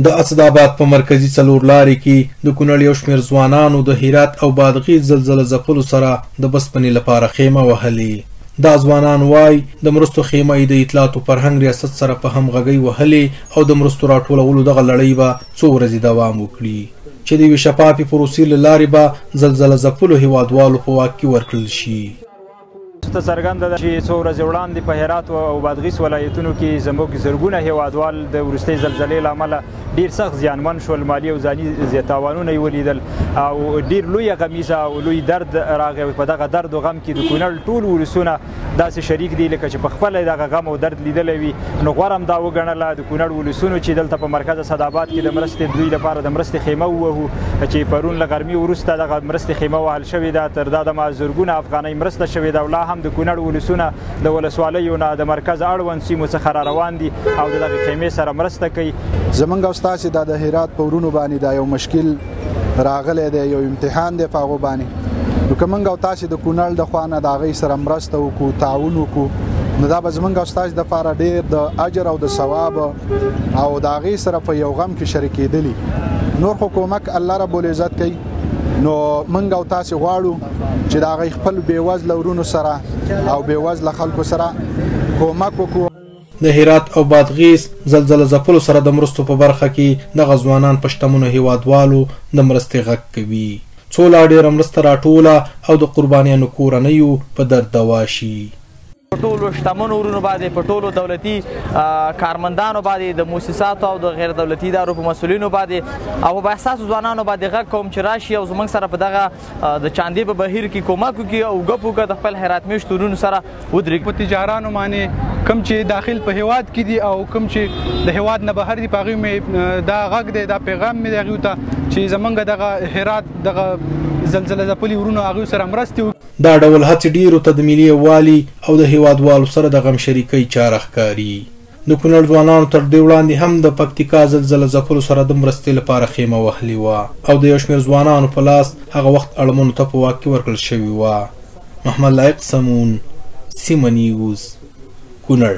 د اسداباد په مرکزي څلورلارې کې د کونړ یو شمېر ځوانانو د هرات او بادغیس زلزله ځپلو سره د بسپنې لپاره خیمه وهلې. دا ځوانان وایي د مرستو خیمه یې د اطلاعاتو فرهنګ ریاست سره په همغږۍ وهلې او د مرستو راټولولو دغه لړۍ به څو ورځې دوام وکړي چې د یوې شفافې پروسې له لارې به زلزله ځپلو هیوادوالو په واک کې ورکړل شي. ته څرګنده ده چې څو ورځې وړاندې په هرات او بادغیس ولایتونو کې زموږ زرګونه هیوادوال د وروستۍ زلزلې له امله ډېر سخت زیانمن شول، مالي او ځاني تاوانونه یې ولیدل او ډېر لویه غمیزه او لوی درد راغی. په دغه درد او غم کې د کونړ ټول ولسونه داسې شریک دي لکه چې په خپله دغه غم او درد لیدلی وي. نو غوره هم دا وګڼله د کونړ ولسونو چې دلته په مرکز اسداباد کې د مرستې دوی لپاره د مرستې خیمه ووهو چې پرون له غرمې وروسته دغه مرستې خیمه وهل شوې ده. تر دا دمه زرګونه افغانۍ مرسته شوې ده او لا هم د کونړ ولسونه د ولسوالیو نه د مرکز اړوند سیمو څخه را روان دي او د دغې خیمې سره مرسته کوي. زمونږ او ستاسې دا د هرات په ورونو باندې دا یو مشکل راغلی دی، یو امتحان دی په هغو باندې. نو که موږ او تاسې د کونړ د خوا نه د هغوی سره مرسته وکړو، تعاون وکړو، نو دا به زمونږ او ستاسې دپاره ډېر د اجر او د ثواب او د هغې سره په یو غم کې شریکېدلي. نور خو کومک الله رب العزت کوي، نو موږ او تاسې غواړو چې د هغوی خپل بېوزله ورونو سره او بېوزله خلکو سره کومک وکړو. د هرات او بادغیس زلزله ځپلو سره د مرستو په برخه کې دغه ځوانان په شتمنو هیوادوالو د مرستې غږ کوي څو لا ډېره مرسته راټوله او د قربانیانو کورنیو په درد دوا شي. په ټولو شتمنو ورونو باندې، په ټولو دولتي کارمندانو باندې، د مؤسساتو او د غیر دولتي ادارو په مسؤلینو باندې او په احساسو ځوانانو باندې غږ کوم چې راشي او زموږ سره په دغه د چاندې په بهیر کې کومک وکړي او ګپ وکړي د خپل هرات میشتو ورونو سره ودرېږي. په تجارانو باندې کوم چې داخل په هیواد کې دي او کوم چې د هیواد نه بهر دي، په هغوی مې دا غږ دی، دا پیغام مې دی هغوی ته چې زموږ دغه هرات دغه زلزله ځپلي ورونو هغوی سره مرستې وکړي. دا ډول هڅې ډېرو ته د ملي یووالي او د هیوادوالو سره د غم شریکۍ چاره ښکاري. د کونړ ځوانانو تر دې وړاندې هم د پکتیکا زلزله ځپلو سره د مرستې لپاره خیمه وهلې وه او د یو شمېر ځوانانو په لاس هغه وخت اړمنو ته په واک کې ورکړل شوې وه. محمد لایق سمون، سیمه نیوز، کونړ.